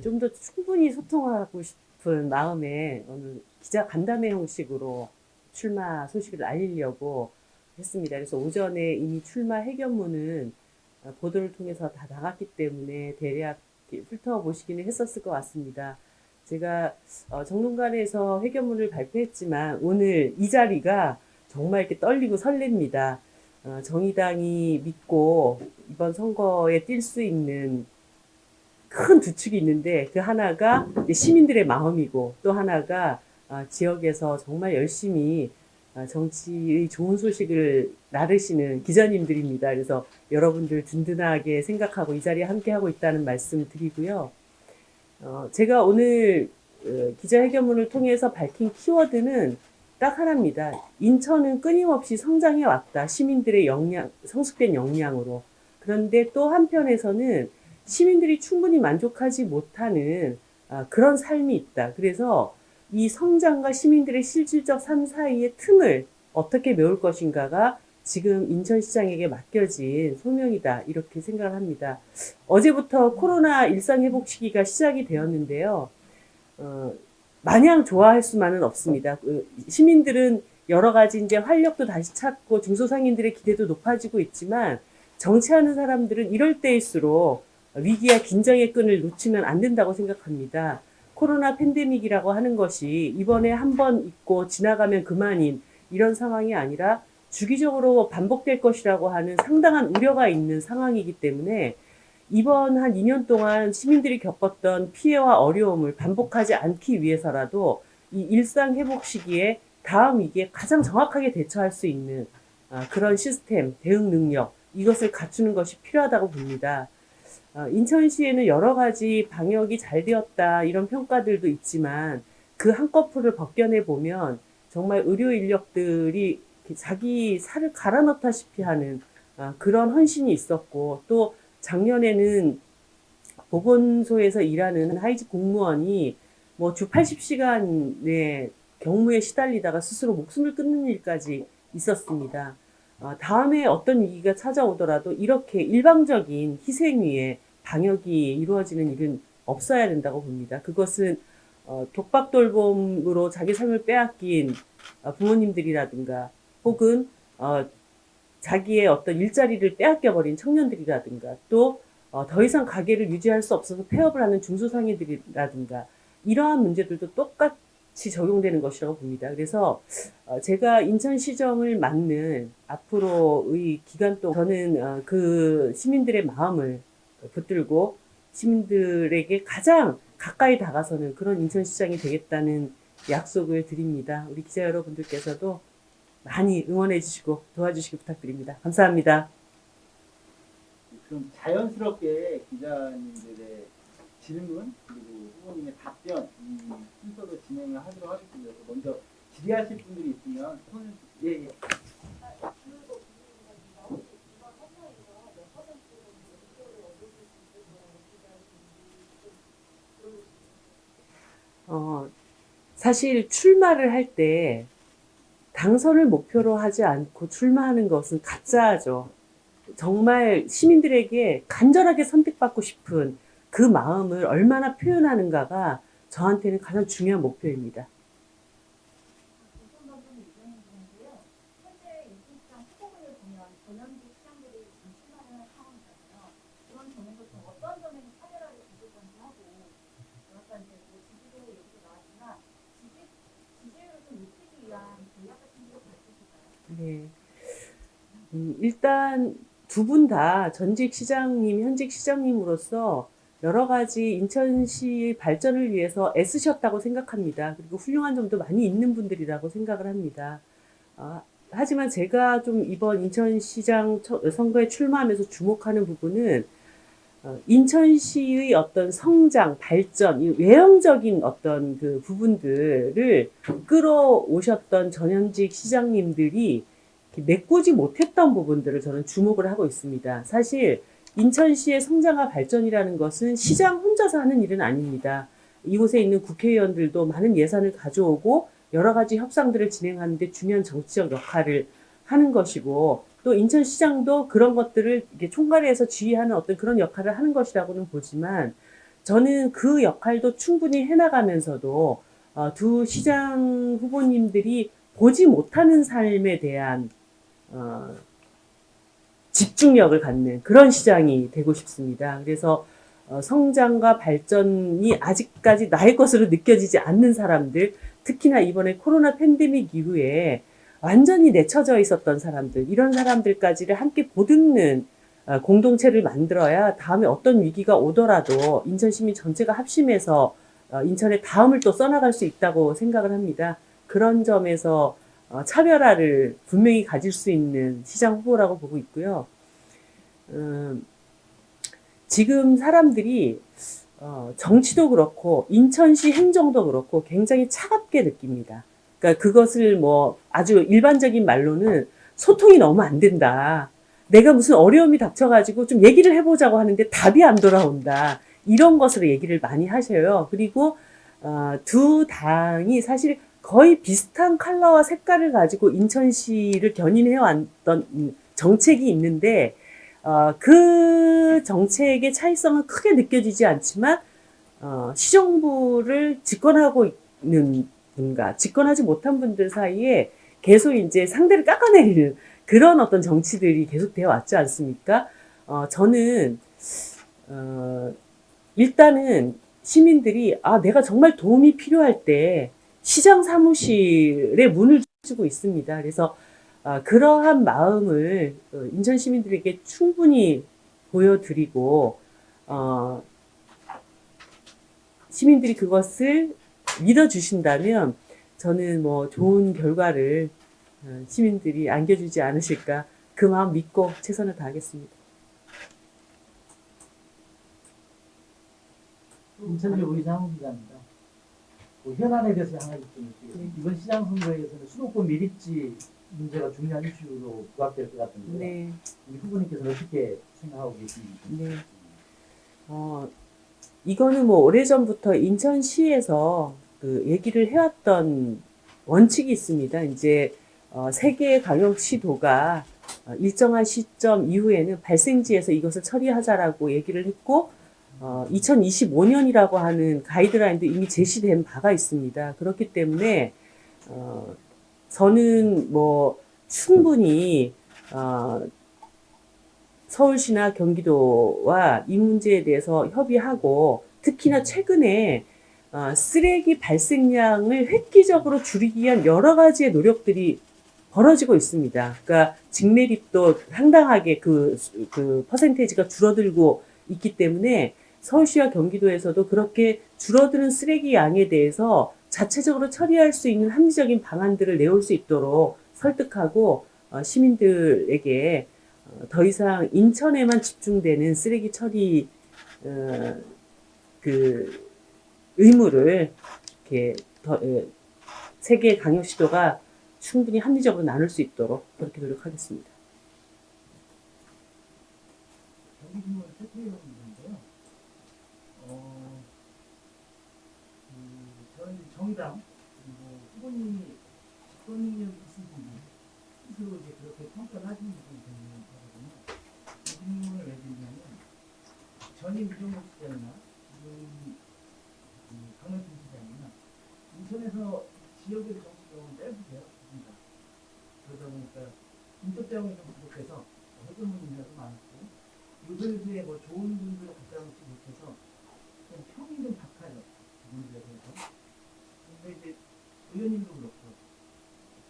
좀 더 충분히 소통하고 싶은 마음에 오늘 기자 간담회 형식으로 출마 소식을 알리려고 했습니다. 그래서 오전에 이미 출마 회견문은 보도를 통해서 다 나갔기 때문에 대략 훑어보시기는 했었을 것 같습니다. 제가 정론관에서 회견문을 발표했지만 오늘 이 자리가 정말 이렇게 떨리고 설렙니다. 정의당이 믿고 이번 선거에 뛸 수 있는 큰 두 축이 있는데 그 하나가 시민들의 마음이고 또 하나가 지역에서 정말 열심히 정치의 좋은 소식을 나르시는 기자님들입니다. 그래서 여러분들 든든하게 생각하고 이 자리에 함께하고 있다는 말씀 드리고요. 제가 오늘 기자회견문을 통해서 밝힌 키워드는 딱 하나입니다. 인천은 끊임없이 성장해 왔다. 시민들의 성숙된 역량으로. 그런데 또 한편에서는 시민들이 충분히 만족하지 못하는 그런 삶이 있다. 그래서 이 성장과 시민들의 실질적 삶 사이의 틈을 어떻게 메울 것인가가 지금 인천시장에게 맡겨진 소명이다. 이렇게 생각을 합니다. 어제부터 코로나 일상회복 시기가 시작이 되었는데요. 마냥 좋아할 수만은 없습니다. 시민들은 여러 가지 이제 활력도 다시 찾고 중소상인들의 기대도 높아지고 있지만 정치하는 사람들은 이럴 때일수록 위기와 긴장의 끈을 놓치면 안 된다고 생각합니다. 코로나 팬데믹이라고 하는 것이 이번에 한 번 있고 지나가면 그만인 이런 상황이 아니라 주기적으로 반복될 것이라고 하는 상당한 우려가 있는 상황이기 때문에 이번 한 2년 동안 시민들이 겪었던 피해와 어려움을 반복하지 않기 위해서라도 이 일상 회복 시기에 다음 위기에 가장 정확하게 대처할 수 있는 그런 시스템, 대응 능력 이것을 갖추는 것이 필요하다고 봅니다. 인천시에는 여러 가지 방역이 잘 되었다 이런 평가들도 있지만 그 한꺼풀을 벗겨내 보면 정말 의료 인력들이 자기 살을 갈아 넣다시피 하는 그런 헌신이 있었고 또 작년에는 보건소에서 일하는 하이직 공무원이 뭐 주 80시간의 경무에 시달리다가 스스로 목숨을 끊는 일까지 있었습니다. 다음에 어떤 위기가 찾아오더라도 이렇게 일방적인 희생 위에 방역이 이루어지는 일은 없어야 된다고 봅니다. 그것은 독박돌봄으로 자기 삶을 빼앗긴 부모님들이라든가 혹은 자기의 어떤 일자리를 빼앗겨버린 청년들이라든가 또 더 이상 가게를 유지할 수 없어서 폐업을 하는 중소상인들이라든가 이러한 문제들도 똑같이 적용되는 것이라고 봅니다. 그래서 제가 인천시정을 맡는 앞으로의 기간 동안 저는 그 시민들의 마음을 붙들고 시민들에게 가장 가까이 다가서는 그런 인천시장이 되겠다는 약속을 드립니다. 우리 기자 여러분들께서도 많이 응원해 주시고 도와주시기 부탁드립니다. 감사합니다. 그럼 자연스럽게 기자님들의 질문 그리고 후보님의 답변 이 순서로 진행을 하도록 하겠습니다. 먼저 질의하실 분들이 있으면 손을 예. 사실 출마를 할 때 당선을 목표로 하지 않고 출마하는 것은 가짜죠. 정말 시민들에게 간절하게 선택받고 싶은 그 마음을 얼마나 표현하는가가 저한테는 가장 중요한 목표입니다. 네. 일단 두 분 다 전직 시장님, 현직 시장님으로서 여러 가지 인천시 발전을 위해서 애쓰셨다고 생각합니다. 그리고 훌륭한 점도 많이 있는 분들이라고 생각을 합니다. 하지만 제가 좀 이번 인천시장 선거에 출마하면서 주목하는 부분은 인천시의 어떤 성장, 발전, 이 외형적인 어떤 그 부분들을 끌어오셨던 전현직 시장님들이 메꾸지 못했던 부분들을 저는 주목을 하고 있습니다. 사실 인천시의 성장과 발전이라는 것은 시장 혼자서 하는 일은 아닙니다. 이곳에 있는 국회의원들도 많은 예산을 가져오고 여러 가지 협상들을 진행하는데 중요한 정치적 역할을 하는 것이고 또 인천시장도 그런 것들을 이렇게 총괄해서 지휘하는 어떤 그런 역할을 하는 것이라고는 보지만 저는 그 역할도 충분히 해나가면서도 두 시장 후보님들이 보지 못하는 삶에 대한 집중력을 갖는 그런 시장이 되고 싶습니다. 그래서 성장과 발전이 아직까지 나의 것으로 느껴지지 않는 사람들, 특히나 이번에 코로나 팬데믹 이후에 완전히 내쳐져 있었던 사람들, 이런 사람들까지를 함께 보듬는 공동체를 만들어야 다음에 어떤 위기가 오더라도 인천 시민 전체가 합심해서 인천의 다음을 또 써나갈 수 있다고 생각을 합니다. 그런 점에서 차별화를 분명히 가질 수 있는 시장 후보라고 보고 있고요. 지금 사람들이 정치도 그렇고 인천시 행정도 그렇고 굉장히 차갑게 느낍니다. 그러니까 그것을 뭐 아주 일반적인 말로는 소통이 너무 안 된다. 내가 무슨 어려움이 닥쳐가지고 좀 얘기를 해보자고 하는데 답이 안 돌아온다. 이런 것으로 얘기를 많이 하셔요. 그리고 두 당이 사실 거의 비슷한 컬러와 색깔을 가지고 인천시를 견인해왔던 정책이 있는데 그 정책의 차이성은 크게 느껴지지 않지만 시정부를 집권하고 있는 분과 집권하지 못한 분들 사이에 계속 이제 상대를 깎아내리는 그런 어떤 정치들이 계속되어 왔지 않습니까? 저는 일단은 시민들이 내가 정말 도움이 필요할 때 시장 사무실에 문을 주고 있습니다. 그래서 그러한 마음을 인천 시민들에게 충분히 보여드리고 시민들이 그것을 믿어주신다면 저는 뭐 좋은 결과를 시민들이 안겨주지 않으실까 그 마음 믿고 최선을 다하겠습니다. 인천시 의상훈기자입니다. 현안에 대해서 한 가지 좀 여쭤보겠습니다. 이번 시장 선거에서는 수도권 밀입지 문제가 중요한 이슈로 부각될 것 같은데 네. 우리 후보님께서는 어떻게 생각하고 계십니까? 네. 이거는 뭐 오래전부터 인천시에서 그 얘기를 해왔던 원칙이 있습니다. 이제 세계 광역시도가 일정한 시점 이후에는 발생지에서 이것을 처리하자라고 얘기를 했고 2025년이라고 하는 가이드라인도 이미 제시된 바가 있습니다. 그렇기 때문에 저는 뭐 충분히 서울시나 경기도와 이 문제에 대해서 협의하고 특히나 최근에 쓰레기 발생량을 획기적으로 줄이기 위한 여러 가지의 노력들이 벌어지고 있습니다. 그러니까 직매립도 상당하게 그 퍼센테이지가 줄어들고 있기 때문에 서울시와 경기도에서도 그렇게 줄어드는 쓰레기 양에 대해서 자체적으로 처리할 수 있는 합리적인 방안들을 내올 수 있도록 설득하고 시민들에게 더 이상 인천에만 집중되는 쓰레기 처리 그 의무를 이렇게 세계 광역시도가 충분히 합리적으로 나눌 수 있도록 그렇게 노력하겠습니다. 저희 정의당 후보님이 집권 능력이 있으신지 스스로 이제 그렇게 평가를 하시는 분이 되는 거거든요. 이 질문을 왜 드리냐면 전임 이종욱 시장이나 지금 강원준 시장이나 인천에서 지역의 정치 경험은 짧으세요. 그러다 보니까 인적 자원이 좀 부족해서 어떤 분들도 많고 요들수에 뭐 좋은 분들을 갖다 놓지 못해서 좀 평이 좀 박하죠. 그분들에 대해서. 근데 이제 의원님도 그렇고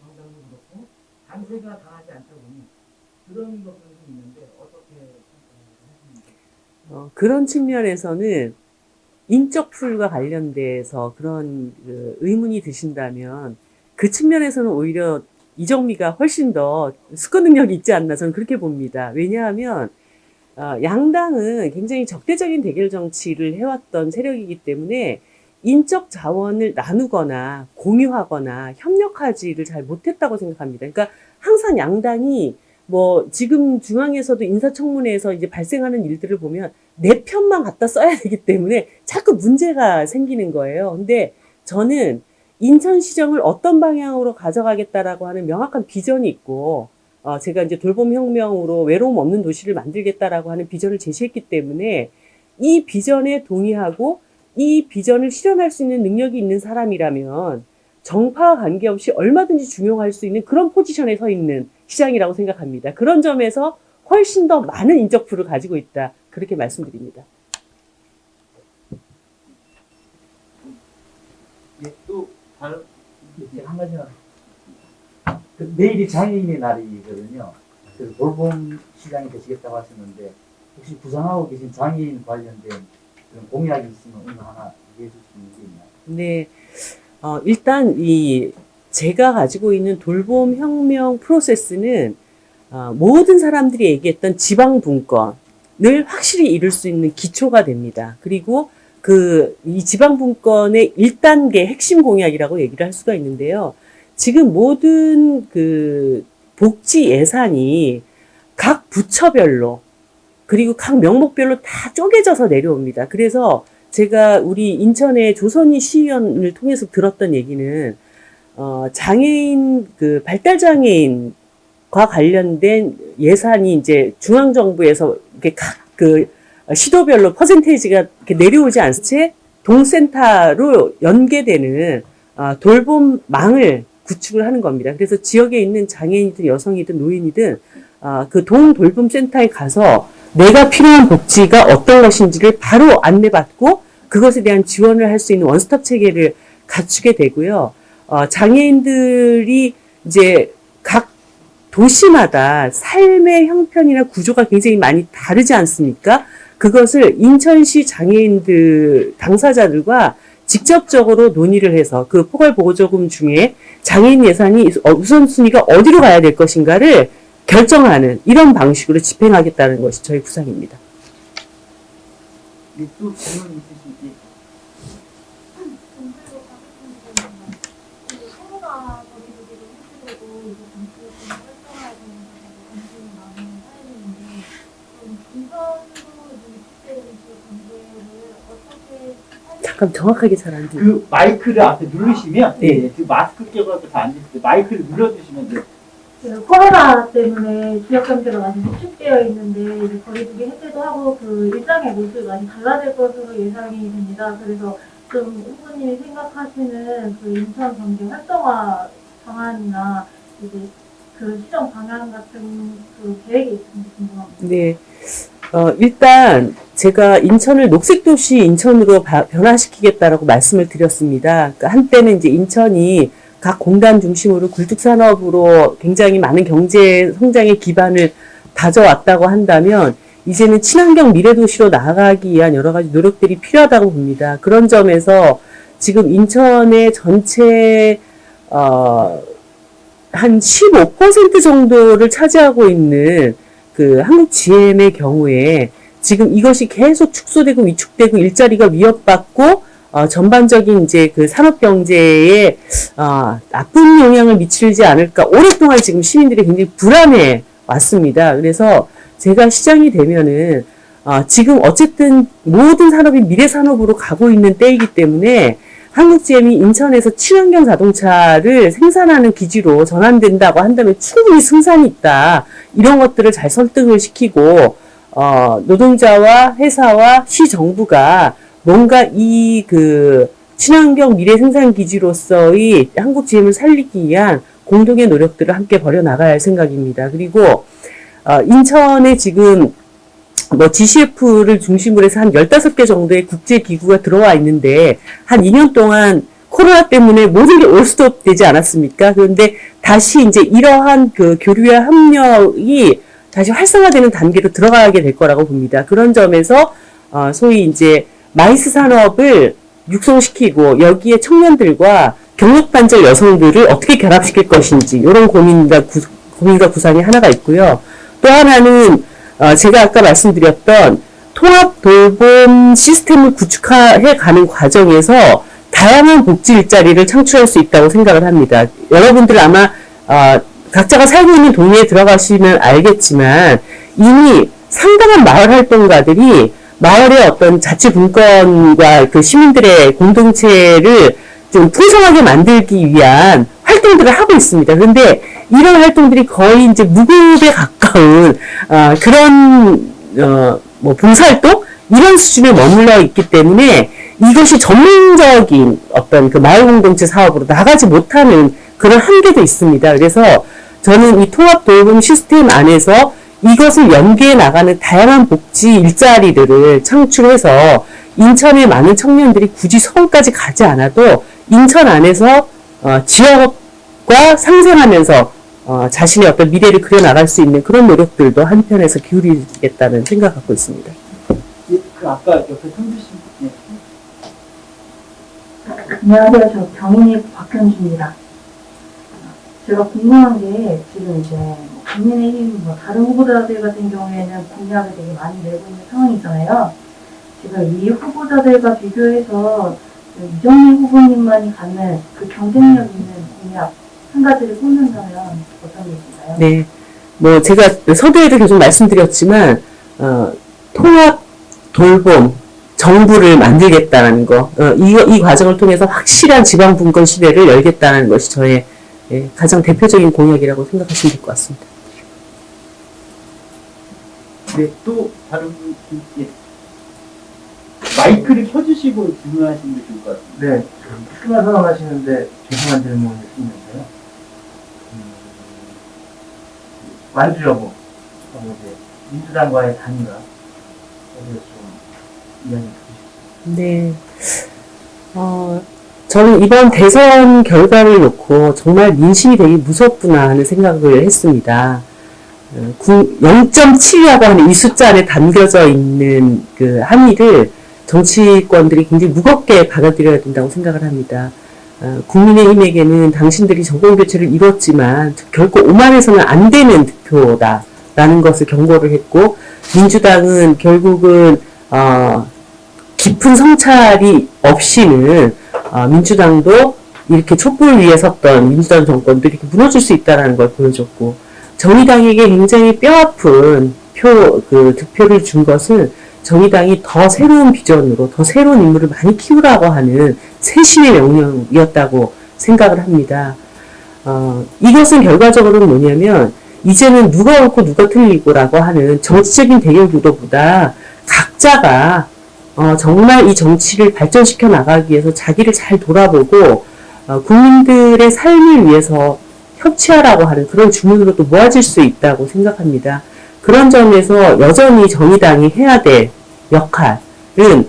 정당도 그렇고 당세가 강하지 않다 보니 그런 것들이 좀 있는데 어떻게 하십니까? 그런 측면에서는 인적 풀과 관련돼서 그런 의문이 드신다면 그 측면에서는 오히려 이정미가 훨씬 더 수권 능력이 있지 않나 저는 그렇게 봅니다. 왜냐하면 양당은 굉장히 적대적인 대결 정치를 해왔던 세력이기 때문에 인적 자원을 나누거나 공유하거나 협력하지를 잘 못했다고 생각합니다. 그러니까 항상 양당이 뭐 지금 중앙에서도 인사청문회에서 이제 발생하는 일들을 보면 내 편만 갖다 써야 되기 때문에 자꾸 문제가 생기는 거예요. 근데 저는 인천시정을 어떤 방향으로 가져가겠다라고 하는 명확한 비전이 있고 제가 이제 돌봄혁명으로 외로움 없는 도시를 만들겠다라고 하는 비전을 제시했기 때문에 이 비전에 동의하고 이 비전을 실현할 수 있는 능력이 있는 사람이라면 정파와 관계없이 얼마든지 중용할 수 있는 그런 포지션에 서 있는 시장이라고 생각합니다. 그런 점에서 훨씬 더 많은 인적 풀을 가지고 있다. 그렇게 말씀드립니다. 예, 또 다른 한 가지만. 내일이 장애인의 날이거든요. 그래서 돌봄 시장이 되시겠다고 하셨는데 혹시 구상하고 계신 장애인 관련된 그런 공약이 있으면 오늘 하나 얘기해 줄 수 있는 게 있나요? 네. 일단 제가 가지고 있는 돌봄 혁명 프로세스는 모든 사람들이 얘기했던 지방분권을 확실히 이룰 수 있는 기초가 됩니다. 그리고 이 지방분권의 1단계 핵심 공약이라고 얘기를 할 수가 있는데요. 지금 모든 복지 예산이 각 부처별로 그리고 각 명목별로 다 쪼개져서 내려옵니다. 그래서 제가 우리 인천의 조선희 시의원을 통해서 들었던 얘기는 장애인 발달장애인과 관련된 예산이 이제 중앙정부에서 이렇게 각 시도별로 퍼센테이지가 이렇게 내려오지 않은 채 동센터로 연계되는 돌봄망을 구축을 하는 겁니다. 그래서 지역에 있는 장애인이든 여성이든 노인이든 그 동돌봄센터에 가서 내가 필요한 복지가 어떤 것인지를 바로 안내받고 그것에 대한 지원을 할 수 있는 원스톱 체계를 갖추게 되고요. 장애인들이 이제 각 도시마다 삶의 형편이나 구조가 굉장히 많이 다르지 않습니까? 그것을 인천시 장애인들 당사자들과 직접적으로 논의를 해서 그 포괄보조금 중에 장애인 예산이 우선순위가 어디로 가야 될 것인가를 결정하는 이런 방식으로 집행하겠다는 것이 저희 구상입니다. 예, 또 질문 있으신지? 코로나 거리두기도 해제되고 이제 정치적인 활동해야 되는 것에 관심이 많은 타이밍인데 그럼 이번으로 위축되는 지역 경제를 어떻게 잠깐 정확하게 잘 안 들려요. 그 마이크를 앞에 누르시면 네. 예, 그 마스크 껴갖고 다 앉으실 때 마이크를 눌러주시면 돼요. 코로나 때문에 지역 경제가 많이 위축되어 있는데 이제 거리두기 해제도 하고 그 일상의 모습이 많이 달라질 것으로 예상이 됩니다. 그래서 좀 후보님이 생각하시는 그 인천 경제 활성화 방안이나 이제 그 시정 방향 같은 그 계획이 있는지 궁금합니다. 네. 일단 제가 인천을 녹색도시 인천으로 변화시키겠다라고 말씀을 드렸습니다. 그러니까 한때는 이제 인천이 각 공단 중심으로 굴뚝산업으로 굉장히 많은 경제 성장의 기반을 다져왔다고 한다면 이제는 친환경 미래도시로 나아가기 위한 여러 가지 노력들이 필요하다고 봅니다. 그런 점에서 지금 인천의 전체 한 15% 정도를 차지하고 있는 그 한국 GM의 경우에 지금 이것이 계속 축소되고 위축되고 일자리가 위협받고 전반적인 이제 그 산업 경제에 나쁜 영향을 미치지 않을까 오랫동안 지금 시민들이 굉장히 불안해 왔습니다. 그래서 제가 시장이 되면은 지금 어쨌든 모든 산업이 미래 산업으로 가고 있는 때이기 때문에 한국GM이 인천에서 친환경 자동차를 생산하는 기지로 전환된다고 한다면 충분히 승산이 있다. 이런 것들을 잘 설득을 시키고 노동자와 회사와 시정부가 뭔가 친환경 미래 생산 기지로서의 한국 GM을 살리기 위한 공동의 노력들을 함께 벌여 나가야 할 생각입니다. 그리고 인천에 지금 GCF를 중심으로 해서 한 15개 정도의 국제기구가 들어와 있는데 한 2년 동안 코로나 때문에 모든 게 올스톱 되지 않았습니까? 그런데 다시 이제 이러한 그 교류와 협력이 다시 활성화되는 단계로 들어가게 될 거라고 봅니다. 그런 점에서 소위 이제 마이스 산업을 육성시키고 여기에 청년들과 경력단절 여성들을 어떻게 결합시킬 것인지 이런 고민과 구상이 하나가 있고요. 또 하나는 제가 아까 말씀드렸던 통합 돌봄 시스템을 구축해 가는 과정에서 다양한 복지 일자리를 창출할 수 있다고 생각을 합니다. 여러분들 아마 각자가 살고 있는 동네에 들어가시면 알겠지만 이미 상당한 마을 활동가들이 마을의 어떤 자치 분권과 그 시민들의 공동체를 좀 풍성하게 만들기 위한 활동들을 하고 있습니다. 그런데 이런 활동들이 거의 이제 무급에 가까운 그런 봉사활동 이런 수준에 머물러 있기 때문에 이것이 전문적인 어떤 그 마을공동체 사업으로 나가지 못하는 그런 한계도 있습니다. 그래서 저는 이 통합 돌봄 시스템 안에서 이것을 연계해 나가는 다양한 복지 일자리들을 창출해서 인천의 많은 청년들이 굳이 서울까지 가지 않아도 인천 안에서 지역과 상생하면서 자신의 어떤 미래를 그려나갈 수 있는 그런 노력들도 한편에서 기울이겠다는 생각 갖고 있습니다. 예, 그 아까 옆에 손주신 분, 안녕하세요. 저 경인의 박현주입니다. 제가 궁금한 게 지금 이제 국민의힘 다른 후보자들 같은 경우에는 공약을 되게 많이 내고 있는 상황이잖아요. 지금 이 후보자들과 비교해서 이정미 후보님만이 갖는 그 경쟁력 있는 공약 한 가지를 꼽는다면 어떤 게 있을까요? 네. 뭐 제가 서두에도 계속 말씀드렸지만 통합 돌봄 정부를 만들겠다는 거, 이 과정을 통해서 확실한 지방 분권 시대를 열겠다는 것이 저의 가장 대표적인 공약이라고 생각하시면 될 것 같습니다. 네, 또 다른 분, 예. 마이크를 켜주시고 질문하시는 게 좋을 것 같습니다. 네, 출마 선언하시는데 죄송한 질문을 했는데요. 완주 여부, 이제 민주당과의 단일화, 여기서 좀 이야기 해주시죠. 네. 저는 이번 대선 결과를 놓고 정말 민심이 되게 무섭구나 하는 생각을 했습니다. 0.7이라고 하는 이 숫자 안에 담겨져 있는 그 함의를 정치권들이 굉장히 무겁게 받아들여야 된다고 생각을 합니다. 국민의힘에게는 당신들이 정권교체를 이뤘지만 결코 오만해서는 안 되는 득표다라는 것을 경고를 했고, 민주당은 결국은 깊은 성찰이 없이는 민주당도 이렇게 촛불 위에 섰던 민주당 정권도 이렇게 무너질 수 있다는 걸 보여줬고, 정의당에게 굉장히 뼈아픈 득표를 준 것은 정의당이 더 새로운 비전으로 더 새로운 인물을 많이 키우라고 하는 세심의 명령이었다고 생각을 합니다. 이것은 결과적으로는 뭐냐면 이제는 누가 옳고 누가 틀리고라고 하는 정치적인 대결 구도보다 각자가 정말 이 정치를 발전시켜 나가기 위해서 자기를 잘 돌아보고 국민들의 삶을 위해서 협치하라고 하는 그런 주문으로 또 모아질 수 있다고 생각합니다. 그런 점에서 여전히 정의당이 해야 될 역할은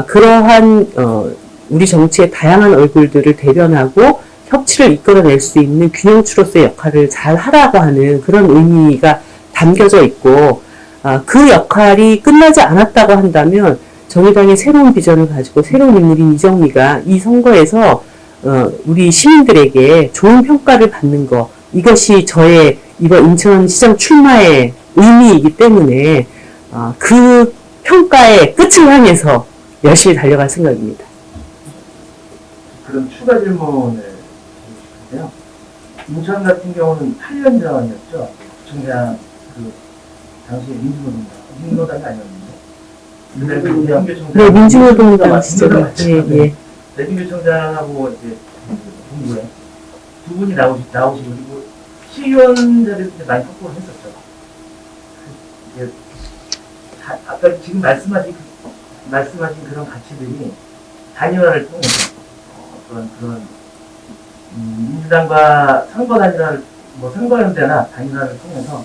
그러한 우리 정치의 다양한 얼굴들을 대변하고 협치를 이끌어낼 수 있는 균형추로서의 역할을 잘 하라고 하는 그런 의미가 담겨져 있고, 그 역할이 끝나지 않았다고 한다면 정의당의 새로운 비전을 가지고 새로운 인물인 이정미가 이 선거에서 우리 시민들에게 좋은 평가를 받는 것, 이것이 저의 이번 인천시장 출마의 의미이기 때문에 그 평가의 끝을 향해서 열심히 달려갈 생각입니다. 그럼 추가 질문을 드리고 싶은데요. 인천 같은 경우는 8년 전이었죠. 구청장 당시 민주노동당이 아니었는데. 네, 민주노동당 시절. 예. 대중교청장하고 이제 동구에 두 분이 나오시고 그리고 시의원자를 많이 확보를 했었죠. 이제 아까 지금 말씀하신 그런 가치들이 단일화를 통해서 그런 민주당과 선거 단일화를 선거연대나 단일화를 통해서